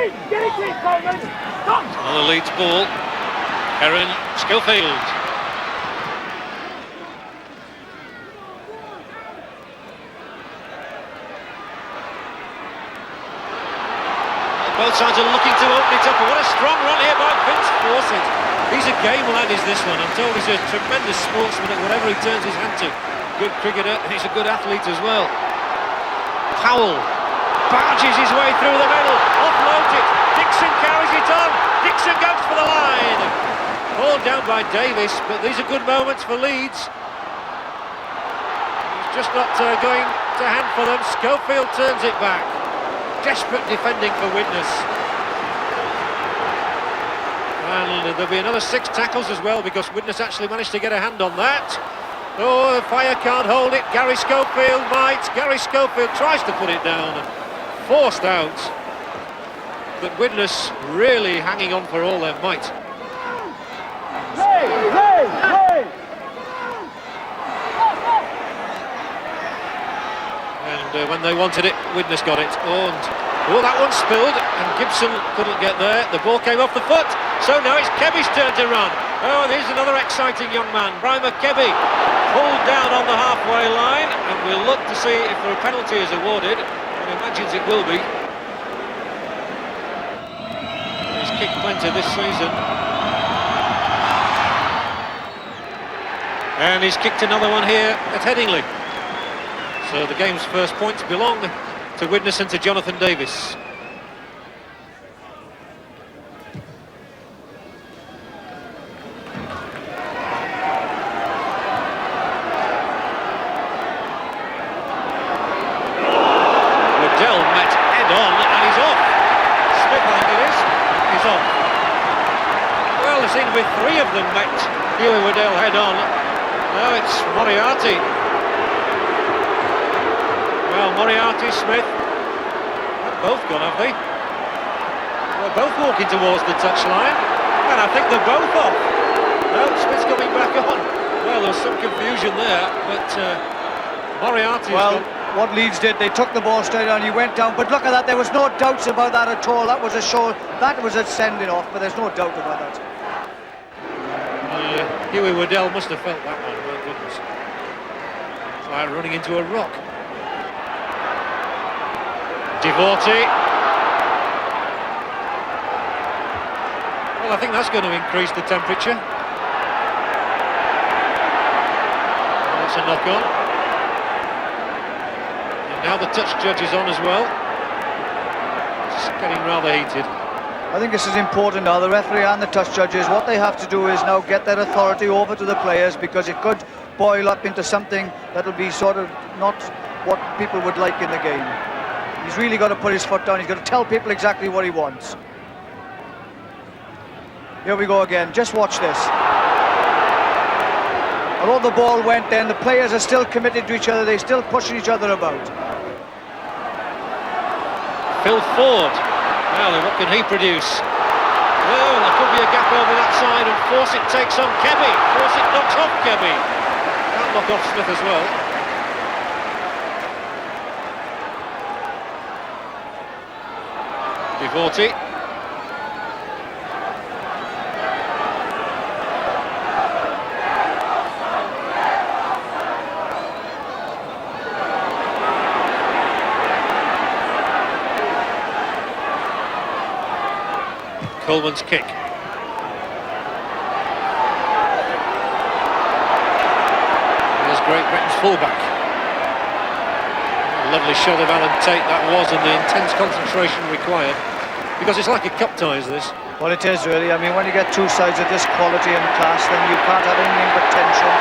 Another Leeds ball. Heron, Schofield. Both sides are looking to open it up. What a strong run here by Vince Fawcett. He's a game lad, is this one. I'm told he's a tremendous sportsman at whatever he turns his hand to. Good cricketer, and he's a good athlete as well. Powell barges his way through the middle, offloads it. Dixon carries it on. Dixon goes for the line. All down by Davies, but these are good moments for Leeds. He's just not going to hand for them. Schofield turns it back. Desperate defending for Widnes. And there'll be another 6 tackles as well, because Widnes actually managed to get a hand on that. Oh, the fire can't hold it. Gary Schofield might. Gary Schofield tries to put it down and forced out. But Widnes really hanging on for all their might. And when they wanted it, Widnes got it. Oh, that one spilled, and Gibson couldn't get there. The ball came off the foot, so now it's Kebbie's turn to run. Oh, here's another exciting young man, Brimer Kebbie, pulled down on the halfway line, and we'll look to see if a penalty is awarded. One imagines it will be. He's kicked plenty this season. And he's kicked another one here at Headingley. So the game's first points belong to Widnes and to Jonathan Davies. Waddell met head-on and he's off. Smith, I think it is. He's off. Well, there seem to be 3 of them met Huey Waddell head-on. Now it's Moriarty. Well, Moriarty, Smith, they've both gone, have they? They're both walking towards the touchline, and I think they're both off. No, Smith's coming back on. Well, there's some confusion there, but Moriarty's gone. What Leeds did, they took the ball straight on, he went down, but look at that, there was no doubts about that at all. That was a show, that was a sending off, but there's no doubt about that. Huey Waddell must have felt that one, my goodness. It's like running into a rock. Devorty. Well, I think that's going to increase the temperature. That's a knock-on. And now the touch judge is on as well. It's getting rather heated. I think this is important now. The referee and the touch judges, what they have to do is now get their authority over to the players, because it could boil up into something that'll be sort of not what people would like in the game. He's really got to put his foot down. He's got to tell people exactly what he wants. Here we go again. Just watch this. Although the ball went then, the players are still committed to each other. They're still pushing each other about. Phil Ford. Well, what can he produce? Well, there could be a gap over that side, and Fawcett takes on Kebbie. Fawcett knocks off Kebbie. Can't knock off Smith as well. Devorty. Coleman's kick. There's Great Britain's fullback. Lovely shot of Alan Tate that was, and the intense concentration required, because it's like a cup tie, is this? Well, it is really. I mean, when you get 2 sides of this quality and class, then you can't have anything but tension.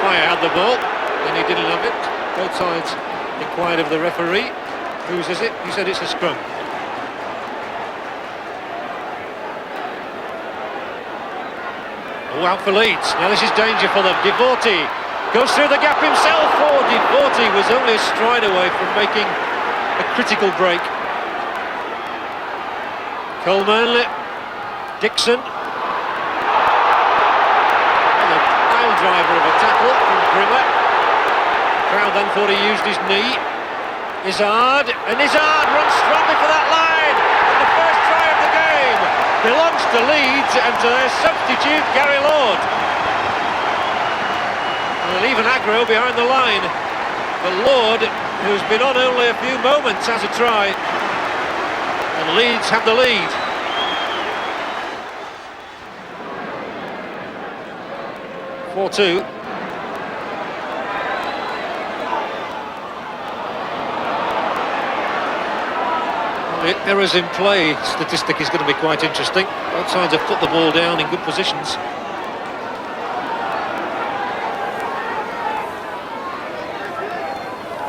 Fire had the ball, and he didn't have it. Both sides inquired of the referee. Whose is it? He said it's a scrum. Oh, out for Leeds. Now this is danger for them. Devorty goes through the gap himself. Oh, Devorty was only a stride away from making a critical break. Coleman, Dixon. And a pile driver of a tackle from Grimmer. Crowd then thought he used his knee. Izzard, and Izzard runs strongly for that line. And the first try of the game belongs to Leeds and to their substitute Gary Lord. And they'll leave an aggro behind the line. But Lord, who's been on only a few moments, has a try. And Leeds have the lead. (4-2). The errors in play statistic is going to be quite interesting. Both sides have put the ball down in good positions.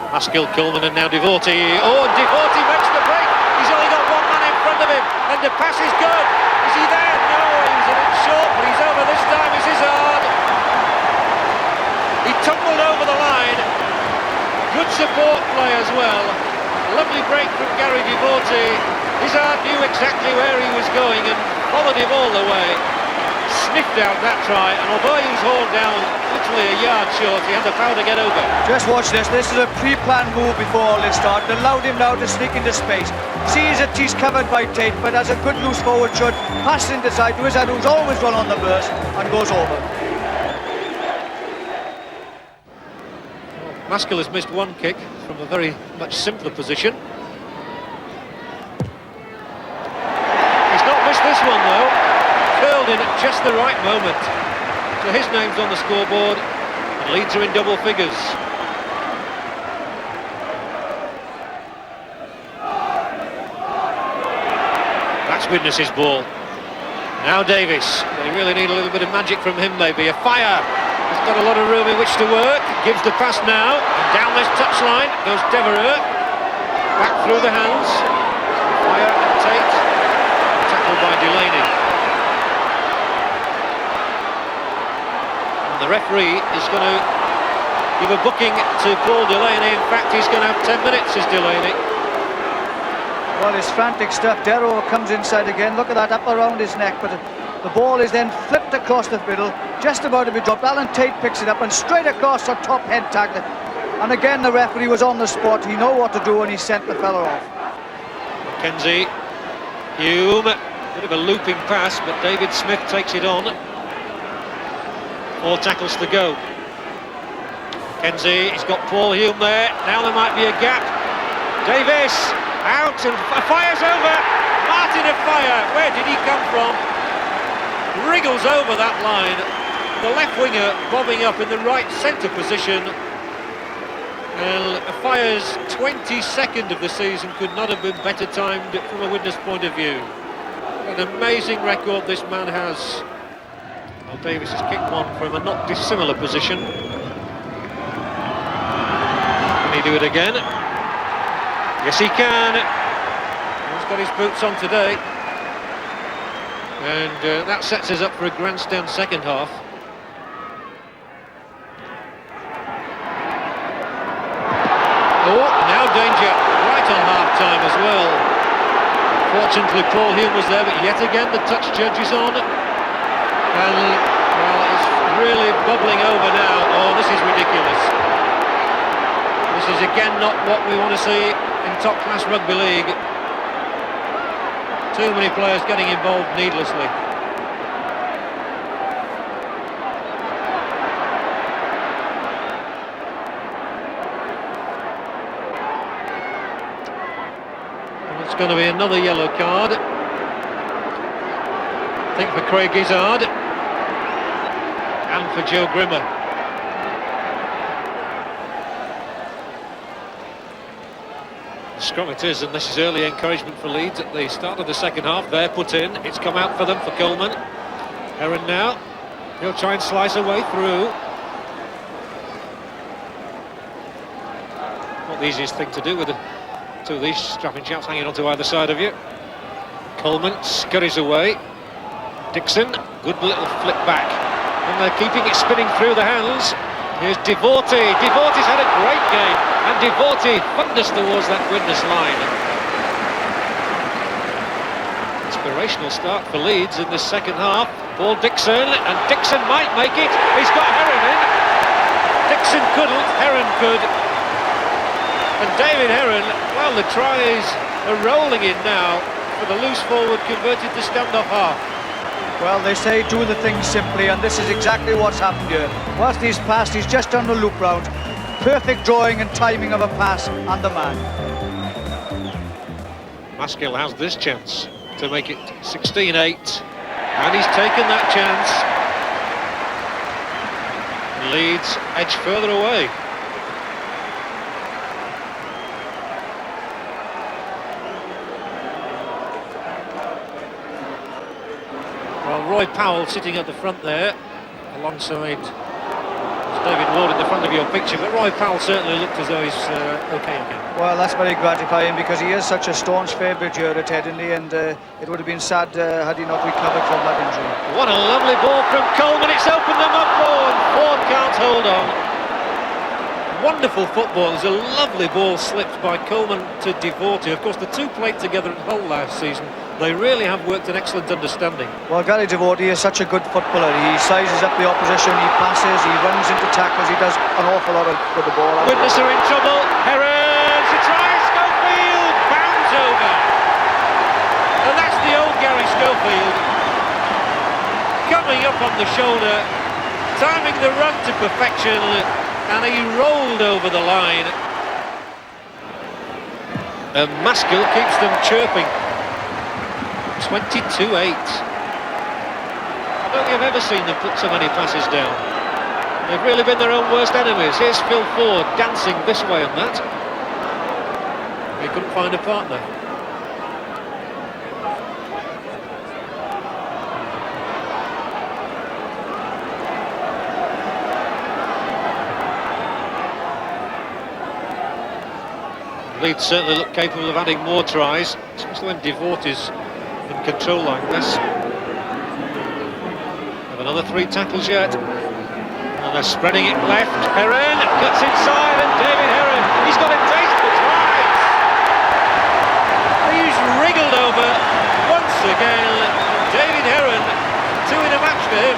Haskell, Coleman and now Devorty. Oh, and Devorty makes the break. He's only got one man in front of him and the pass is good. Is he there? No, he's a bit short, but he's over this time. It's Izzard. He tumbled over the line. Good support play as well. Lovely break from Gary Devorty. Izzard knew exactly where he was going and followed him all the way. Sniffed out that try, and although he was hauled down literally a yard short, he had the power to get over. Just watch this. This is a pre-planned move before all this started. Allowed him now to sneak into space. Sees that he's covered by Tate, but as a good loose forward should, passes inside to Izzard, who's always run on the burst, and goes over. Maskell has missed one kick from a very much simpler position. He's not missed this one though. Curled in at just the right moment. So his name's on the scoreboard and Leeds are in double figures. That's Widnes' ball. Now Davies. They really need a little bit of magic from him maybe. A fire. He's got a lot of room in which to work. Gives the pass now. And down this touchline goes Devereux. Back through the hands. Fire and Tate. Tackled by Delaney. And the referee is going to give a booking to Paul Delaney. In fact, he's going to have 10 minutes, is Delaney. Well, it's frantic stuff. Devereux comes inside again. Look at that, up around his neck. But the ball is then flipped across the middle, just about to be dropped. Alan Tate picks it up and straight across the top head tackle. And again, the referee was on the spot. He knew what to do and he sent the fella off. Mackenzie, Hume, bit of a looping pass, but David Smith takes it on. 4 tackles to go. Mackenzie, he's got Paul Hume there. Now there might be a gap. Davies, out and fires over. Martin of Fire, where did he come from? Wriggles over that line. The left winger bobbing up in the right centre position. And Fire's 22nd of the season could not have been better timed from a Widnes point of view. An amazing record this man has. Well, Davies has kicked one from a not dissimilar position. Can he do it again? Yes, he can. He's got his boots on today. And that sets us up for a grandstand second half. Oh, now danger right on half-time as well. Fortunately, Paul Hume was there, but yet again the touch judge is on. And, well, it's really bubbling over now. Oh, this is ridiculous. This is again not what we want to see in top-class rugby league. Too many players getting involved needlessly. It's going to be another yellow card. I think for Craig Izzard and for Joe Grimmer. Scrum it is, and this is early encouragement for Leeds at the start of the second half. They're put in, it's come out for them for Coleman. Heron now, he'll try and slice away through. Not the easiest thing to do with two of these strapping chaps hanging onto either side of you. Coleman scurries away. Dixon, good little flip back. And they're keeping it spinning through the hands. Here's Devorty. Devorty's had a great game. And Devorty thunders towards that Widnes line. It's Inspirational start for Leeds in this second half. Ball Dixon, and Dixon might make it. He's got Heron in. Dixon couldn't, Heron could. And David Heron, well, the tries are rolling in now for the loose forward converted to stand-off half. Well, they say do the thing simply, and this is exactly what's happened here. Whilst he's passed, he's just done the loop round. Perfect drawing and timing of a pass, and the man. Maskell has this chance to make it 16-8, and he's taken that chance. Leeds edge further away. Well, Roy Powell sitting at the front there, alongside David Ward in the front of your picture, but Roy Powell certainly looked as though he's okay again. Well, that's very gratifying because he is such a staunch favourite here at Headingley, and it would have been sad had he not recovered from that injury. What a lovely ball from Coleman, it's opened them up, and Ford can't hold on. Wonderful football. There's a lovely ball slipped by Coleman to Devorti. Of course, the two played together at Hull last season. They really have worked an excellent understanding. Well, Gary Devorti is such a good footballer. He sizes up the opposition, he passes, he runs into tackles, he does an awful lot with the ball. Widnes are in trouble. Heron, she tries, Schofield bounds over. And that's the old Gary Schofield. Coming up on the shoulder, timing the run to perfection, and he rolled over the line. And Maskell keeps them chirping. 22-8. I don't think I've ever seen them put so many passes down. They've really been their own worst enemies. Here's Phil Ford dancing this way and that. He couldn't find a partner. Leeds certainly look capable of adding more tries, especially when Devorti's in control like this. Have another 3 tackles yet, and they're spreading it left. Heron cuts inside, and David Heron, he's got a taste for tries. He's wriggled over once again. David Heron, 2 in a match for him.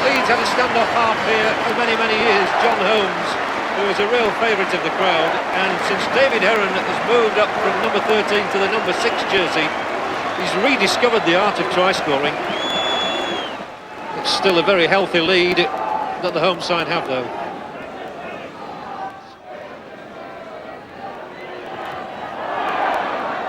Leeds had a stand-off half here for many years. John Holmes, who was a real favourite of the crowd, and since David Heron has moved up from number 13 to the number 6 jersey, he's rediscovered the art of try scoring. It's still a very healthy lead that the home side have, though.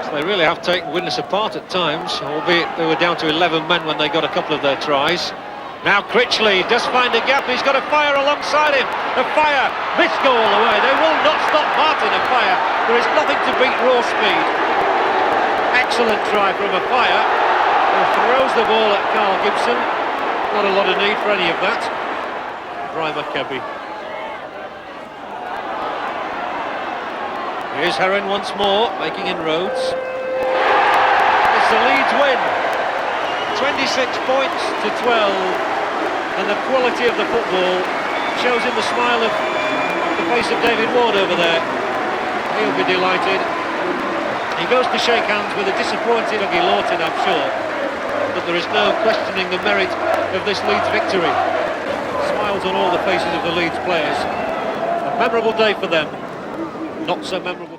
So they really have taken Widnes apart at times, albeit they were down to 11 men when they got a couple of their tries. Now Critchley does find a gap, he's got a fire alongside him. A fire, this go all the way. They will not stop Martin a fire. There is nothing to beat raw speed. Excellent try from a fire. Who throws the ball at Carl Gibson. Not a lot of need for any of that. Brian McKebby. Here's Heron once more, making inroads. It's the Leeds win. 26 points to 12, and the quality of the football shows in the smile of the face of David Ward over there. He'll be delighted. He goes to shake hands with a disappointed Dougie Lawton, I'm sure, but there is no questioning the merit of this Leeds victory. Smiles on all the faces of the Leeds players. A memorable day for them, not so memorable.